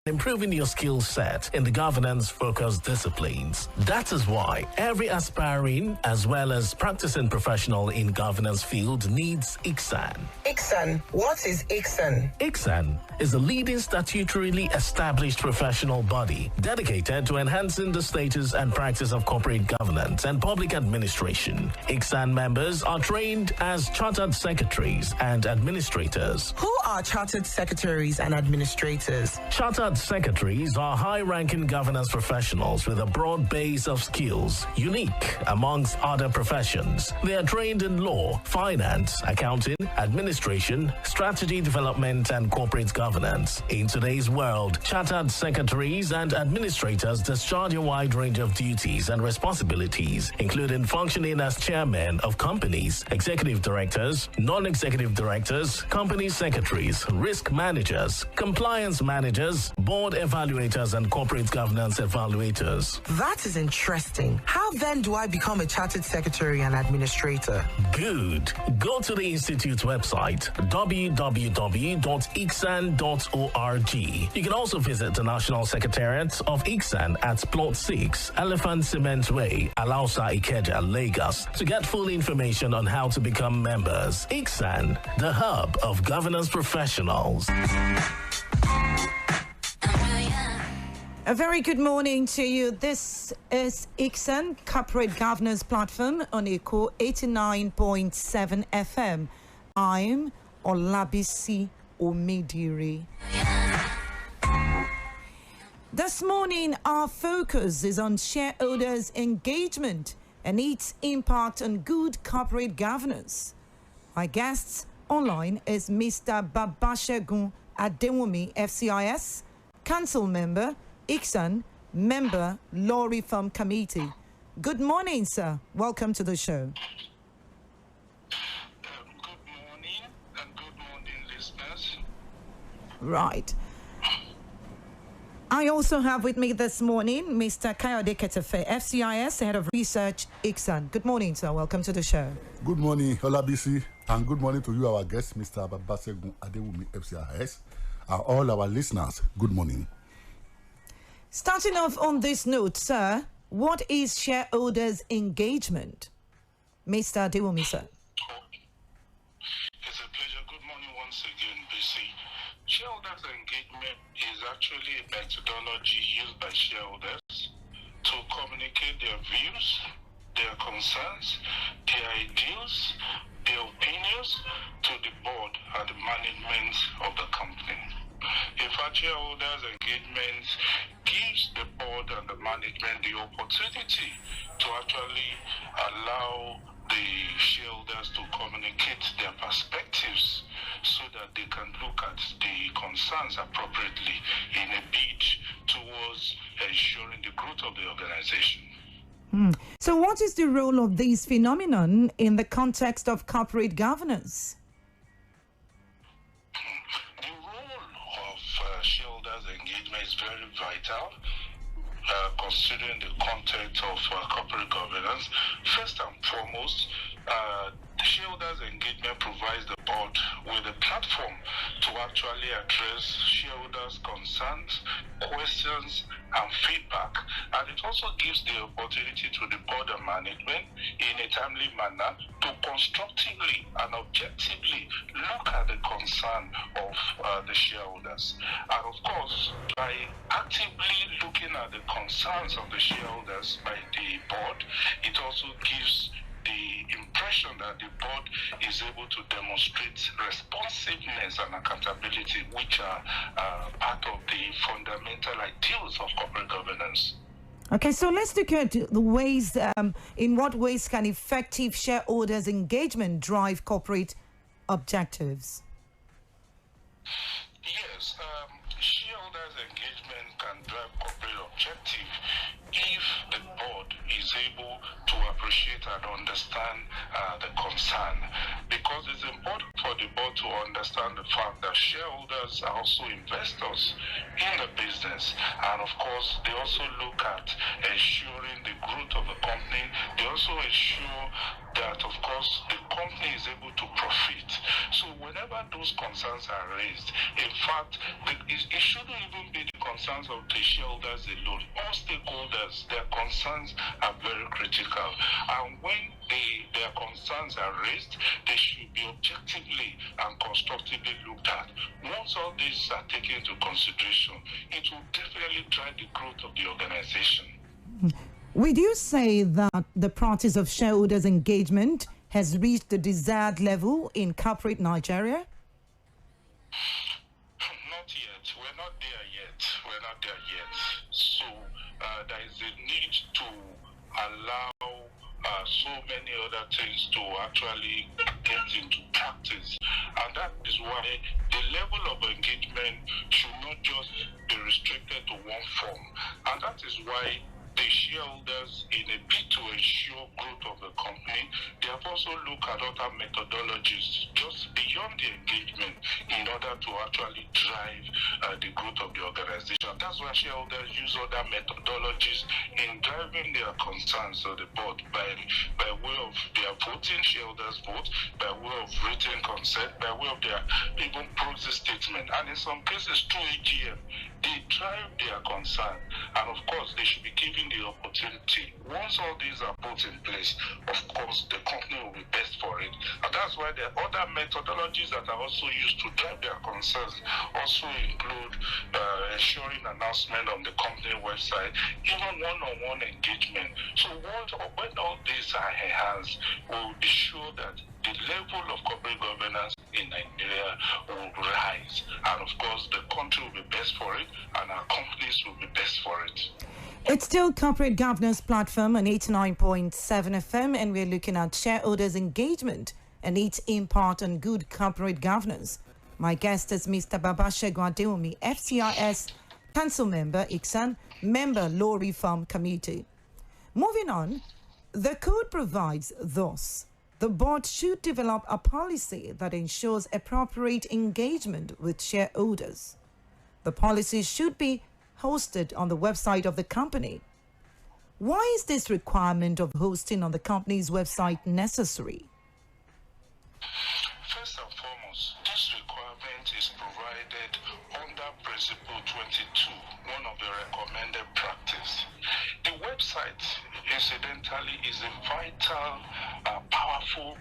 improving your skill set in the governance-focused disciplines. That is why every aspiring as well as practicing professional in governance field needs ICSAN. ICSAN. What is ICSAN? ICSAN is the leading statutorily established professional body dedicated to enhancing the status and practice of corporate governance and public administration. ICSAN members are trained as chartered secretaries and administrators. Who are chartered secretaries and administrators? Chartered secretaries are high-ranking governance professionals with a broad base of skills, unique amongst other professions. They are trained in law, finance, accounting, administration, strategy development, and corporate governance. In today's world, chartered secretaries and administrators discharge a wide range of duties and responsibilities, including functioning as chairmen of companies, executive directors, non-executive directors, company secretaries, risk managers, compliance managers, board evaluators, and corporate governance evaluators. That is interesting. How then do I become a chartered secretary and administrator? Good. Go to the Institute's website, www.icsan.org. You can also visit the National Secretariat of ICSAN at Plot 6, Elephant Cement Way, Alausa, Ikeja, Lagos, to get full information on how to become members. ICSAN, the hub of governance professionals. A very good morning to you. This is ICSAN Corporate Governance Platform on ECO 89.7 FM. I'm Olabisi Omidiri. This morning, our focus is on shareholders' engagement and its impact on good corporate governance. My guests online is Mr. BABSEGUN ADEWUNMI, FCIS, Council Member, ICSAN, Member, Law Reform Committee. Good morning, sir. Welcome to the show. Good morning, and good morning, listeners. Right. I also have with me this morning Mr. Kayode Ketefe, FCIS, Head of Research, ICSAN. Good morning, sir. Welcome to the show. Good morning, Olabisi, and good morning to you, our guest, Mr. BABSEGUN ADEWUNMI, FCIS, and all our listeners. Good morning. Starting off on this note, sir, what is shareholders' engagement? Mr. ADEWUNMI, sir. It's a pleasure. Good morning once again, BC. Shareholders engagement is actually a methodology used by shareholders to communicate their views, their concerns, their ideals, their opinions to the board and the management of the company. In fact, shareholders engagement gives the board and the management the opportunity to actually allow the shareholders to communicate their perspectives so that they can look at the concerns appropriately in a bid towards ensuring the growth of the organization. So what is the role of this phenomenon in the context of corporate governance? The role of shareholders engagement is very vital. Considering the context of corporate governance, first and foremost, shareholders engagement provides the board with a platform to actually address shareholders' concerns, questions, and feedback. And it also gives the opportunity to the board and management in a timely manner to constructively and objectively look at the concern of the shareholders. And of course, by actively looking at the concerns of the shareholders by the board, it also gives the impression that the board is able to demonstrate responsiveness and accountability, which are part of the fundamental ideals of corporate governance. Okay, so let's look at the ways, in what ways can effective shareholders engagement drive corporate objectives? Yes, shareholders engagement can drive corporate objective if the board is able to appreciate and understand the concern, because it's important for the board to understand the fact that shareholders are also investors in the business, and of course they also look at ensuring the growth of the company. They also ensure that of course the company is able to profit. So whenever those concerns are raised, in fact it shouldn't even be the concern concerns of the shareholders alone. All stakeholders, their concerns are very critical. And when their concerns are raised, they should be objectively and constructively looked at. Once all these are taken into consideration, it will definitely drive the growth of the organization. Would you say that the practice of shareholders engagement has reached the desired level in corporate Nigeria? Not yet. We're not there yet. So there is a need to allow so many other things to actually get into practice. And that is why the level of engagement should not just be restricted to one form. And that is why the shareholders, in a bid to ensure growth of the company, they have also looked at other methodologies just beyond the engagement in order to actually drive the growth of the organization. That's why shareholders use other methodologies in driving their concerns to the board by way of their voting, shareholders vote, by way of written consent, by way of their even proxy statement, and in some cases through AGM. They drive their concern, and of course they should be given the opportunity. Once all these are put in place, of course the company will be best for it. And that's why there are other methodologies that are also used to drive their concerns, also include ensuring announcement on the company website, even one-on-one engagement. So when all these are enhanced, we'll be sure that the level of corporate governance in Nigeria will rise, and of course the country will be best for it, and our companies will be best for it. It's still Corporate Governance Platform on 89.7 FM, and we're looking at shareholders engagement and its impact on good corporate governance. My guest is Mr. BABSEGUN ADEWUNMI, FCIS Council Member, ICSAN, Member Law Reform Committee. Moving on, the code provides thus: the board should develop a policy that ensures appropriate engagement with shareholders. The policy should be hosted on the website of the company. Why is this requirement of hosting on the company's website necessary? First and foremost, this requirement is provided under Principle 22, one of the recommended practice. The website, incidentally, is a vital, powerful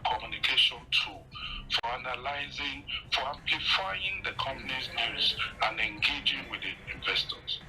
communication tool for analyzing, for amplifying the company's news and engaging with the investors.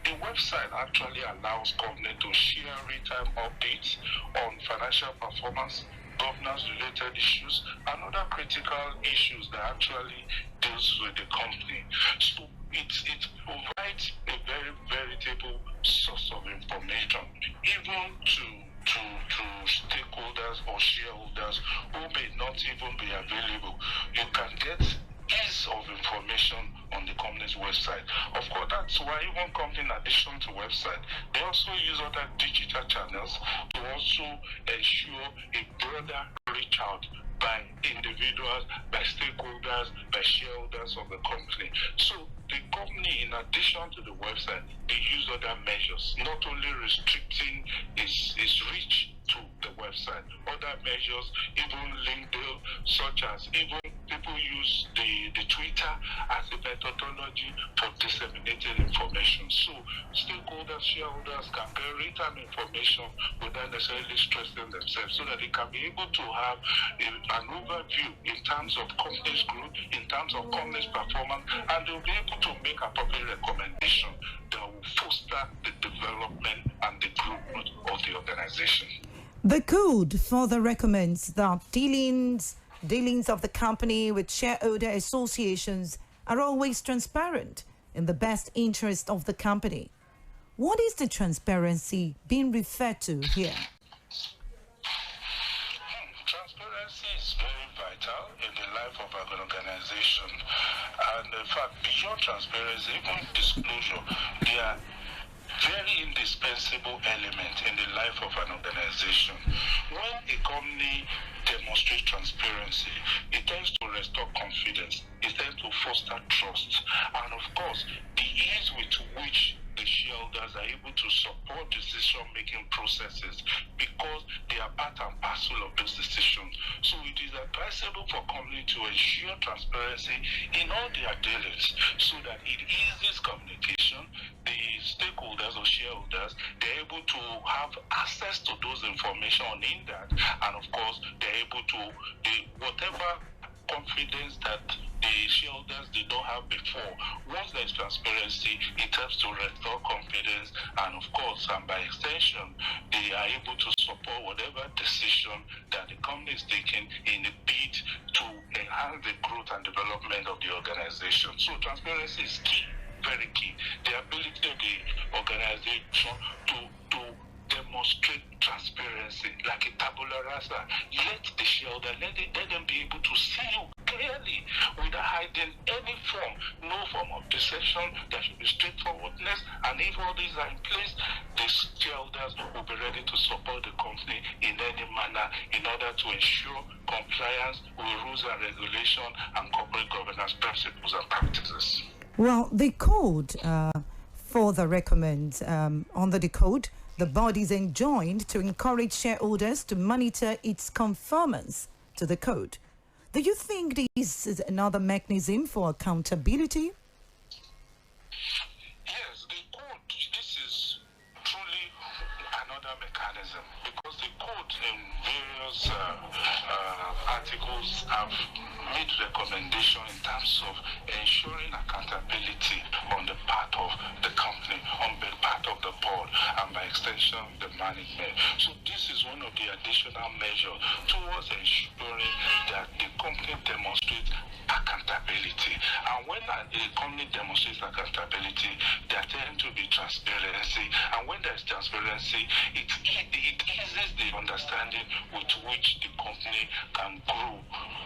The website actually allows companies to share real-time updates on financial performance, governance-related issues, and other critical issues that actually deals with the company. So it provides a very veritable source of information, even to stakeholders or shareholders who may not even be available. You can get ease of information on the company's website. Of course, that's why even company, in addition to website, they also use other digital channels to also ensure a broader reach out by individuals, by stakeholders, by shareholders of the company. So the company, in addition to the website, they use other measures, not only restricting its reach to the website, other measures, even LinkedIn, such as even people use the Twitter as a methodology for disseminating information. So stakeholders, shareholders can get real-time information without necessarily stressing themselves, so that they can be able to have an overview in terms of company's growth, in terms of company's performance, and they'll be able to make appropriate recommendations that will foster the development and the growth of the organization. The code further recommends that dealings of the company with shareholder associations are always transparent in the best interest of the company. What is the transparency being referred to here? Transparency is very vital in the life of an organization. And in fact, beyond transparency, even disclosure, they are very indispensable element in the life of an organization. When a company demonstrates transparency, it tends to restore confidence, it tends to foster trust, and of course, the ease with which the shareholders are able to support decision-making processes, because they are part and parcel of those decisions. So it is advisable for companies to ensure transparency in all their dealings, so that it eases communication, shareholders, they're able to have access to those information in that, and of course, they're able to, whatever confidence that the shareholders they don't have before. Once there's transparency, it helps to restore confidence, and of course, and by extension, they are able to support whatever decision that the company is taking in the bid to enhance the growth and development of the organization. So transparency is key, very key. The ability of the organization to demonstrate transparency like a tabula rasa. Let the shareholder, let them be able to see you clearly without hiding any form, no form of deception. There should be straightforwardness, and if all these are in place, the shareholders will be ready to support the company in any manner in order to ensure compliance with rules and regulation and corporate governance principles and practices. Well, the code further recommends under the code, the body is enjoined to encourage shareholders to monitor its conformance to the code. Do you think this is another mechanism for accountability? Yes, the code, this is truly another mechanism, because the code in various articles have made recommendation in terms of ensuring accountability on the part of the company, on the part of the board, and by extension, the management. So this is one of the additional measures towards ensuring that the company demonstrates accountability. And when a company demonstrates accountability, there tends to be transparency. And when there's transparency, it eases the understanding with which the company can grow.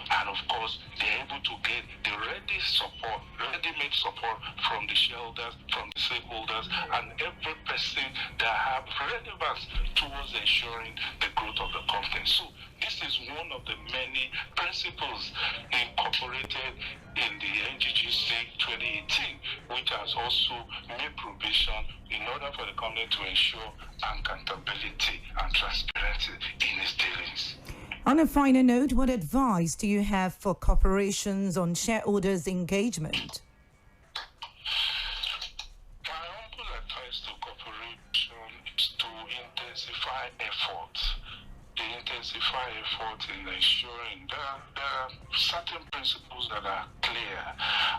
And of course, they're able to get the ready-made support from the shareholders, from the stakeholders, and every person that have relevance towards ensuring the growth of the company. So this is one of the many principles incorporated in the NGGC 2018, which has also made provision in order for the company to ensure accountability and transparency in its dealings. On a final note, what advice do you have for corporations on shareholders' engagement? My humble advice to corporations is to intensify efforts. They intensify effort in ensuring that there are certain principles that are clear.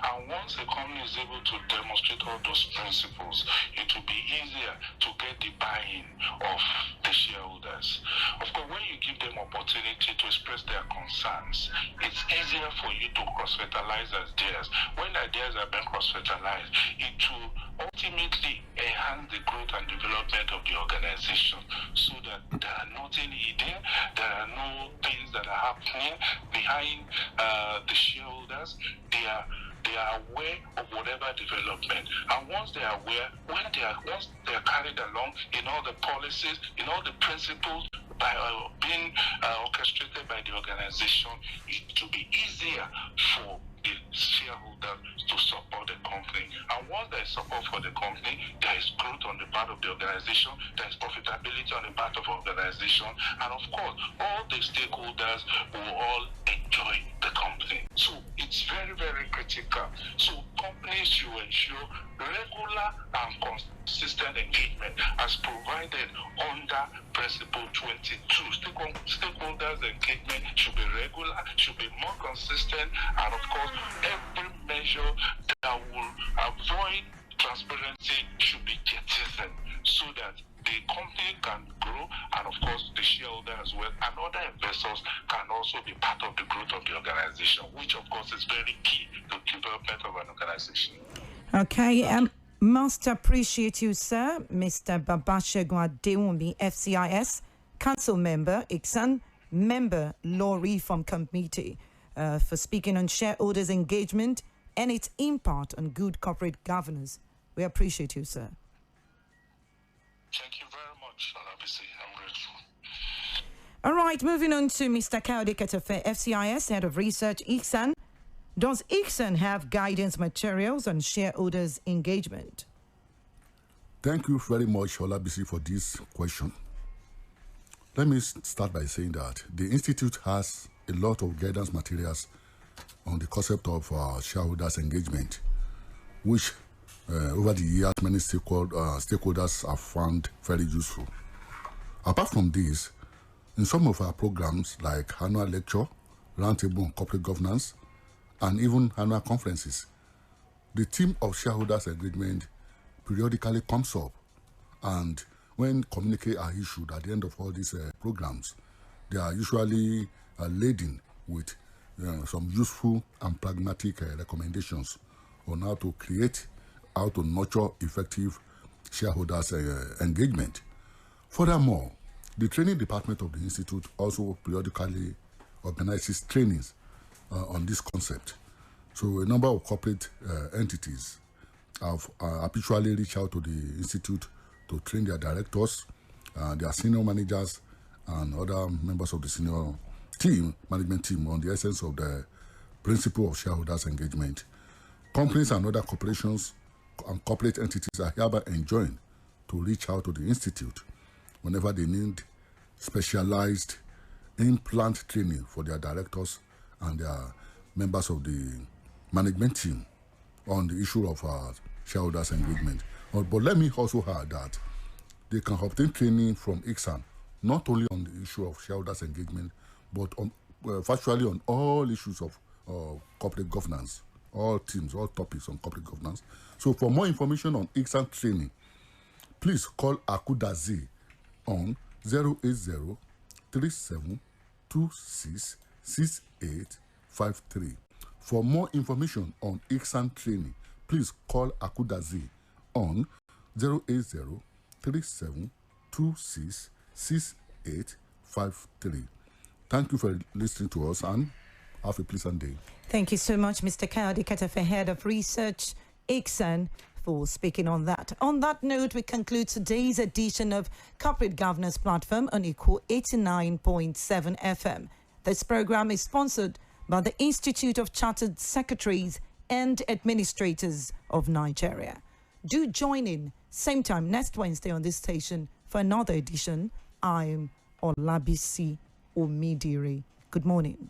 And once a company is able to demonstrate all those principles, it will be easier to get the buy-in of the shareholders. Of course, when you give them opportunity to express their concerns, it's easier for you to cross-fertilize ideas. When ideas are being cross-fertilized, it will ultimately enhance the growth and development of the organization, so that there are nothing hidden, there are no things that are happening behind the shareholders. They are aware of whatever development, and once they are aware, once they are carried along in all the policies, in all the principles by being orchestrated by the organization, it will be easier for the shareholders to support the company. And once there is support for the company, there is growth on the part of the organization, there is profitability on the part of the organization, and of course, all the stakeholders will all enjoy the company. So it's very, very critical. So companies should ensure regular and consistent engagement as provided under Principle 22. Stakeholders engagement should be regular, should be more consistent, and of course, every measure that will avoid transparency should be jettisoned, so that the company can grow, and of course the shareholder as well, and other investors can also be part of the growth of the organization, which of course is very key to the development of an organization. Okay, must appreciate you, sir, Mr. BABSEGUN ADEWUNMI, FCIS, Council Member, ICSAN, Member, Law Reform Committee, for speaking on shareholders' engagement and its impact on good corporate governance. We appreciate you, sir. Thank you very much, RBC. I'm grateful. All right, moving on to Mr. Kaode Ketefe, FCIS, Head of Research, ICSAN. Does ICSAN have guidance materials on shareholders' engagement? Thank you very much, RBC, for this question. Let me start by saying that the Institute has a lot of guidance materials on the concept of shareholders' engagement, which over the years, many stakeholders have found very useful. Apart from this, in some of our programs like annual lecture, roundtable on corporate governance, and even annual conferences, the theme of shareholders engagement periodically comes up. And when communique are issued at the end of all these programs, they are usually laden with some useful and pragmatic recommendations on how to nurture effective shareholders engagement. Furthermore, the training department of the Institute also periodically organizes trainings on this concept. So a number of corporate entities have habitually reached out to the Institute to train their directors, their senior managers, and other members of the senior management team on the essence of the principle of shareholders engagement. Companies and other corporations and corporate entities are hereby enjoined to reach out to the Institute whenever they need specialized in-plant training for their directors and their members of the management team on the issue of shareholders engagement. But let me also add that they can obtain training from ICSAN not only on the issue of shareholders engagement, but on virtually on all issues of corporate governance, all topics on corporate governance. So for more information on ICSAN training, please call Akudazi on 080 37 26 6853. For more information on ICSAN training, please call Akudazi on 080 37 26 6853. Thank you for listening to us and have a pleasant day. Thank you so much, Mr. Kayode Ketafe, Head of Research, ICSAN, for speaking on that. On that note, we conclude today's edition of Corporate Governance Platform on Equal 89.7 FM. This program is sponsored by the Institute of Chartered Secretaries and Administrators of Nigeria. Do join in same time next Wednesday on this station for another edition. I'm Olabisi Omidire. Good morning.